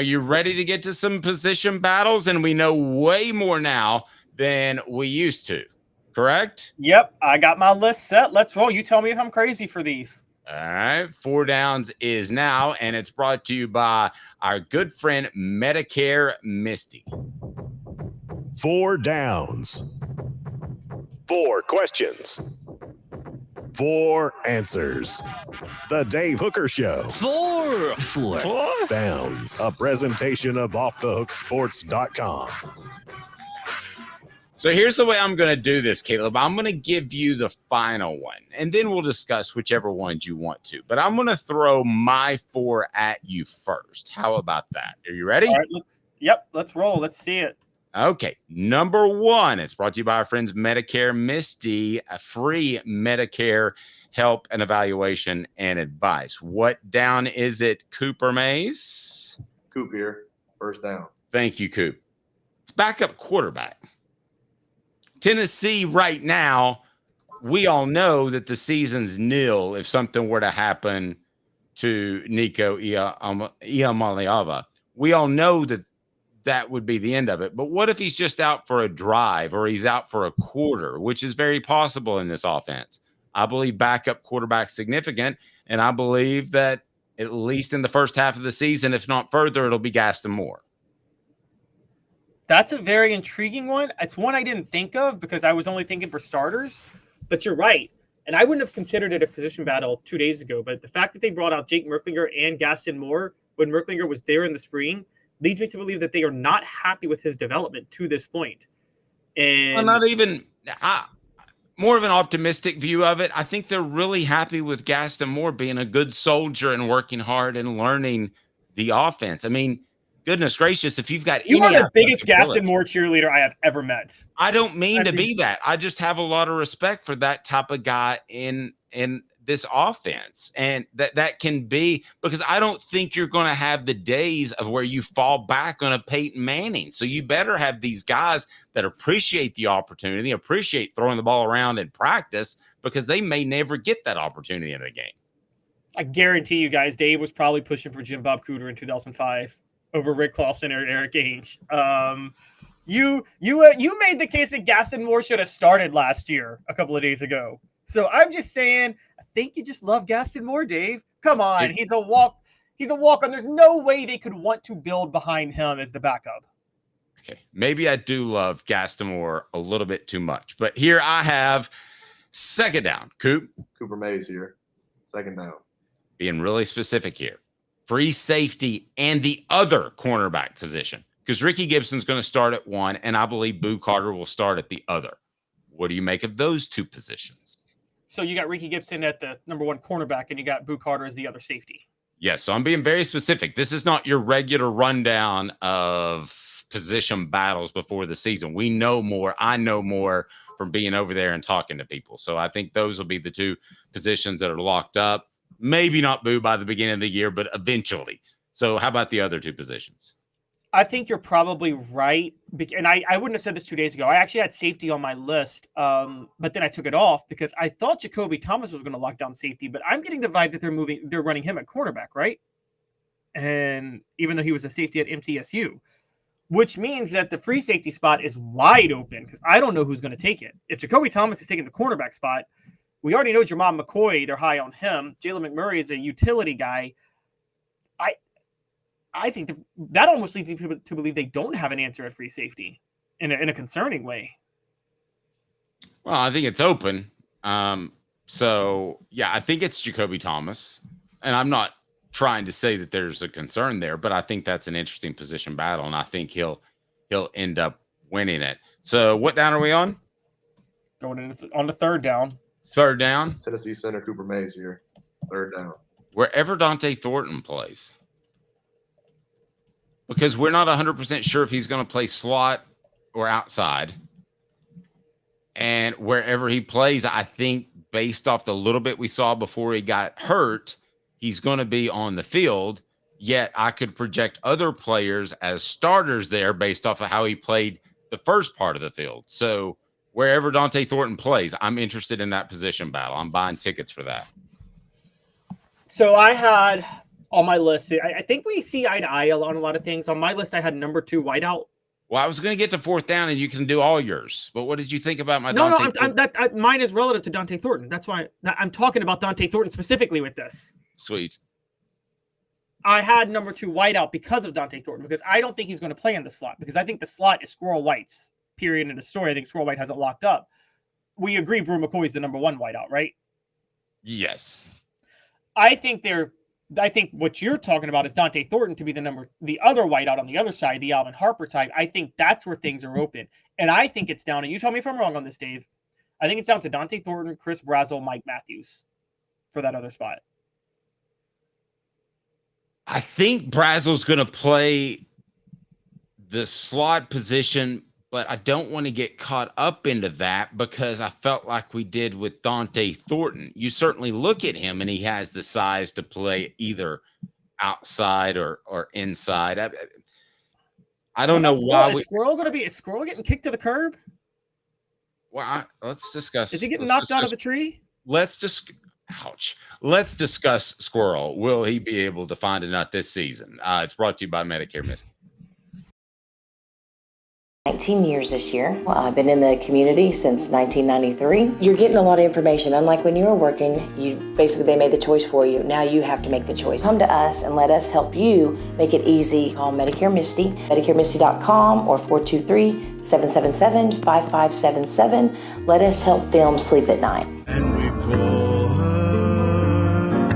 Are you ready to get to some position battles? And we know way more now than we used to, correct? Yep, I got my list set. Let's roll. You tell me if I'm crazy for these. All right, 4 downs is now, and it's brought to you by our good friend Medicare Misty. 4 downs. 4 questions. 4 answers. The Dave Hooker Show. 4 downs. A presentation of offthehooksports.com. So here's the way I'm going to do this, Caleb. I'm going to give you the final one, and then we'll discuss whichever ones you want to. But I'm going to throw my 4 at you first. How about that? Are you ready? All right, let's roll. Let's see it. Okay, number 1. It's brought to you by our friends Medicare Misty, a free Medicare help and evaluation and advice. What down is it, Cooper Mays? Coop here. First down. Thank you, Coop. It's backup quarterback. Tennessee right now, we all know that the season's nil if something were to happen to Nico Iamaleava. We all know that that would be the end of it. But what if he's just out for a drive or he's out for a quarter, which is very possible in this offense? I believe backup quarterback's significant, and I believe that at least in the first half of the season, if not further, it'll be Gaston Moore. That's a very intriguing one. It's one I didn't think of because I was only thinking for starters, but you're right. And I wouldn't have considered it a position battle 2 days ago, but the fact that they brought out Jake Merklinger and Gaston Moore when Merklinger was there in the spring leads me to believe that they are not happy with his development to this point. And well, not even more of an optimistic view of it. I think they're really happy with Gaston Moore being a good soldier and working hard and learning the offense. I mean, goodness gracious, if you've got you are the biggest Gaston Moore cheerleader I have ever met. I don't mean to be that. I just have a lot of respect for that type of guy in this offense. And that can be because I don't think you're going to have the days of where you fall back on a Peyton Manning. So you better have these guys that appreciate the opportunity, appreciate throwing the ball around in practice because they may never get that opportunity in a game. I guarantee you guys, Dave was probably pushing for Jim Bob Cooter in 2005. Over Rick Clausen or Eric Ainge. You made the case that Gaston Moore should have started last year a couple of days ago. So I'm just saying, I think you just love Gaston Moore, Dave. Come on, he's a walk-on. There's no way they could want to build behind him as the backup. Okay, maybe I do love Gaston Moore a little bit too much, but here I have second down. Cooper Mays here. Second down. Being really specific here. Free safety and the other cornerback position because Ricky Gibson's going to start at one, and I believe Boo Carter will start at the other. What do you make of those two positions? So you got Ricky Gibson at the number 1 cornerback, and you got Boo Carter as the other safety. Yes, so I'm being very specific. This is not your regular rundown of position battles before the season. We know more. I know more from being over there and talking to people. So I think those will be the 2 positions that are locked up. Maybe not Boo by the beginning of the year, but eventually. So how about the other 2 positions? I think you're probably right. And I wouldn't have said this 2 days ago. I actually had safety on my list, but then I took it off because I thought Jacoby Thomas was going to lock down safety, but I'm getting the vibe that they're running him at cornerback, right? And even though he was a safety at MTSU, which means that the free safety spot is wide open because I don't know who's going to take it. If Jacoby Thomas is taking the cornerback spot, we already know Jermon McCoy, they're high on him. Jalen McMurray is a utility guy. I think that almost leads people to believe they don't have an answer at free safety in a concerning way. Well, I think it's open. So, yeah, I think it's Jacoby Thomas. And I'm not trying to say that there's a concern there, but I think that's an interesting position battle, and I think he'll end up winning it. So what down are we on? Going on the third down. Third down. Tennessee center Cooper Mays here. Third down. Wherever Dante Thornton plays. Because we're not 100% sure if he's going to play slot or outside. And wherever he plays, I think based off the little bit we saw before he got hurt, he's going to be on the field. Yet I could project other players as starters there based off of how he played the first part of the field. So wherever Dante Thornton plays, I'm interested in that position battle. I'm buying tickets for that. So I had On my list, I think we see eye to eye on a lot of things. On my list, I had number 2 wideout. Well, I was going to get to 4th down, and you can do all yours. But what did you think about my No, Dante? mine is relative to Dante Thornton. That's why I'm talking about Dante Thornton specifically with this. Sweet. I had number 2 wideout because of Dante Thornton, because I don't think he's going to play in the slot, because I think the slot is Squirrel White's, period, in the story. I think Squirrel White has it locked up. We agree Brew McCoy is the number 1 wideout, right? Yes. I think what you're talking about is Dante Thornton to be the other wideout on the other side, the Alvin Harper type. I think that's where things are open. And I think it's down, and you tell me if I'm wrong on this, Dave. I think it's down to Dante Thornton, Chris Brazel, Mike Matthews for that other spot. I think Brazel's going to play the slot position, but I don't want to get caught up into that because I felt like we did with Dante Thornton. You certainly look at him and he has the size to play either outside or inside. I don't know why. Is Squirrel getting kicked to the curb? Well, let's discuss. Is he getting knocked out of a tree? Let's discuss Squirrel. Will he be able to find a nut this season? It's brought to you by Medicare Misty. 19 years this year. Well, I've been in the community since 1993. You're getting a lot of information. Unlike when you were working, they made the choice for you. Now you have to make the choice. Come to us and let us help you make it easy. Call Medicare Misty, MedicareMisty.com or 423-777-5577. Let us help them sleep at night. And we call her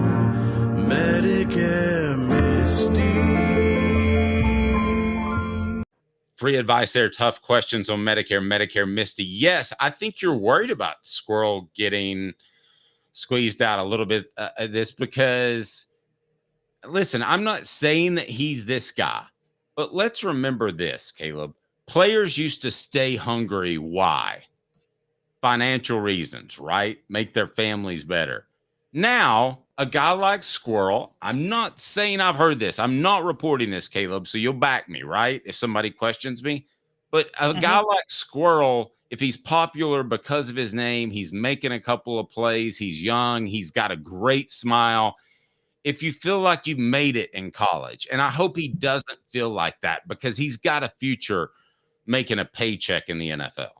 Medicare Misty. Free advice there. Tough questions on Medicare Misty. Yes, I think you're worried about Squirrel getting squeezed out a little bit of this because, listen, I'm not saying that he's this guy, but let's remember this, Caleb. Players used to stay hungry. Why? Financial reasons, right? Make their families better. Now, a guy like Squirrel, I'm not saying I've heard this. I'm not reporting this, Caleb, so you'll back me, right? If somebody questions me. But a guy like Squirrel, if he's popular because of his name, he's making a couple of plays, he's young, he's got a great smile. If you feel like you've made it in college, and I hope he doesn't feel like that because he's got a future making a paycheck in the NFL.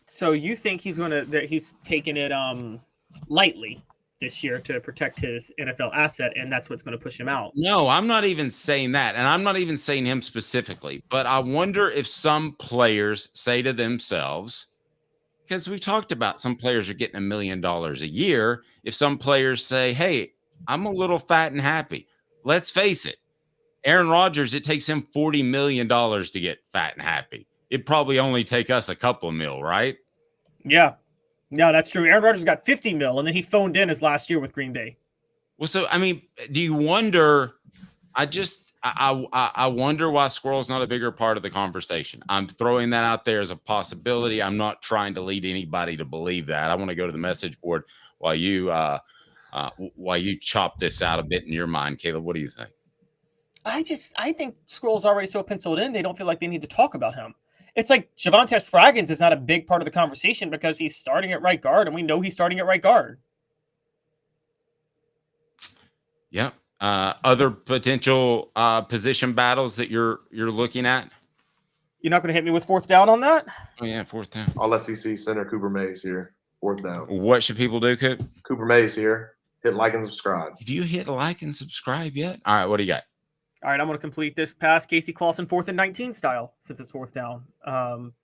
So you think he's taking it lightly this year to protect his NFL asset, and that's what's going to push him out? No, I'm not even saying that, and I'm not even saying him specifically, but I wonder if some players say to themselves, because we've talked about some players are getting $1 million a year, if some players say, hey, I'm a little fat and happy. Let's face it, Aaron Rodgers, it takes him $40 million to get fat and happy. It'd probably only take us a couple of mil, right? Yeah. No, that's true. Aaron Rodgers got 50 mil, and then he phoned in his last year with Green Bay. Well, so, I mean, do you wonder – I wonder why Squirrel's not a bigger part of the conversation. I'm throwing that out there as a possibility. I'm not trying to lead anybody to believe that. I want to go to the message board while you chop this out a bit in your mind. Caleb, what do you think? I think Squirrel's already so penciled in, they don't feel like they need to talk about him. It's like Javonte Spraggins is not a big part of the conversation because he's starting at right guard, and we know he's starting at right guard. Yeah. Other potential position battles that you're looking at? You're not going to hit me with 4th down on that? Oh, yeah, 4th down. All SEC center Cooper Mays here. 4th down. What should people do, Coop? Cooper Mays here. Hit like and subscribe. Have you hit like and subscribe yet? All right, what do you got? All right, I'm going to complete this pass Casey Clausen 4th and 19 style since it's 4th down.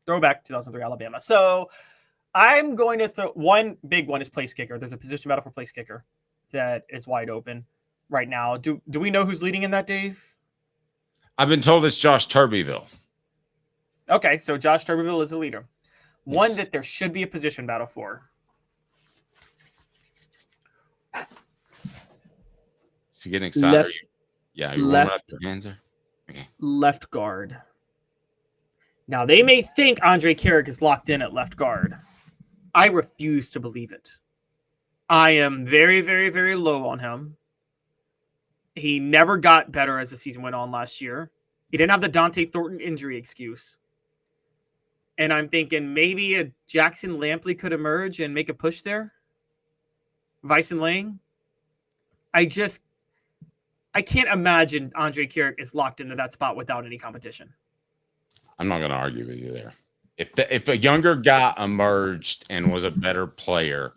Throwback 2003 Alabama. So I'm going to throw one big one is place kicker. There's a position battle for place kicker that is wide open right now. Do we know who's leading in that, Dave? I've been told it's Josh Turbyville. Okay, so Josh Turbyville is the leader. One Yes. that there should be a position battle for. Is he getting excited? Left- Yeah, you warming up left- your hands there? Okay. Left guard. Now, they may think Andre Carrick is locked in at left guard. I refuse to believe it. I am very, very, very low on him. He never got better as the season went on last year. He didn't have the Dante Thornton injury excuse. And I'm thinking maybe a Jackson Lampley could emerge and make a push there. Vyson Lang. I can't imagine Andre Keurig is locked into that spot without any competition. I'm not going to argue with you there. If a younger guy emerged and was a better player,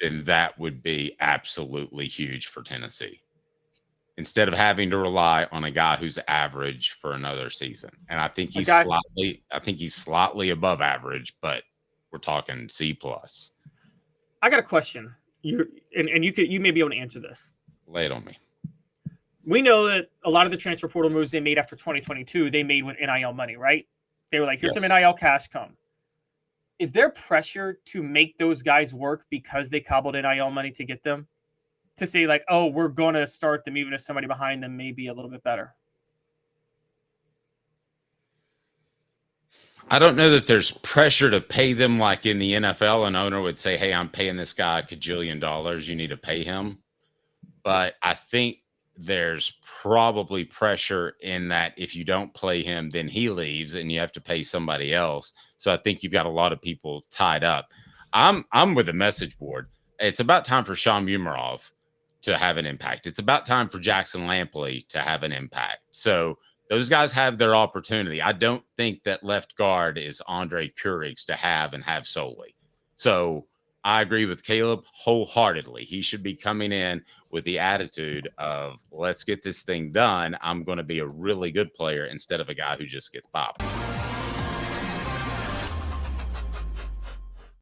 then that would be absolutely huge for Tennessee. Instead of having to rely on a guy who's average for another season. And I think he's slightly above average, but we're talking C+. I got a question. You may be able to answer this. Lay it on me. We know that a lot of the transfer portal moves they made after 2022, they made with NIL money, right? They were like, here's some NIL cash, come. Is there pressure to make those guys work because they cobbled NIL money to get them? To say like, oh, we're going to start them even if somebody behind them may be a little bit better? I don't know that there's pressure to pay them like in the NFL. An owner would say, hey, I'm paying this guy $1 kajillion. You need to pay him. But I think there's probably pressure in that if you don't play him, then he leaves and you have to pay somebody else. So I think you've got a lot of people tied up. I'm with the message board. It's about time for Sean Mumarov to have an impact. It's about time for Jackson Lampley to have an impact. So those guys have their opportunity. I don't think that left guard is Andre Keurig's to have and have solely. So I agree with Caleb wholeheartedly. He should be coming in with the attitude of, let's get this thing done. I'm going to be a really good player instead of a guy who just gets popped.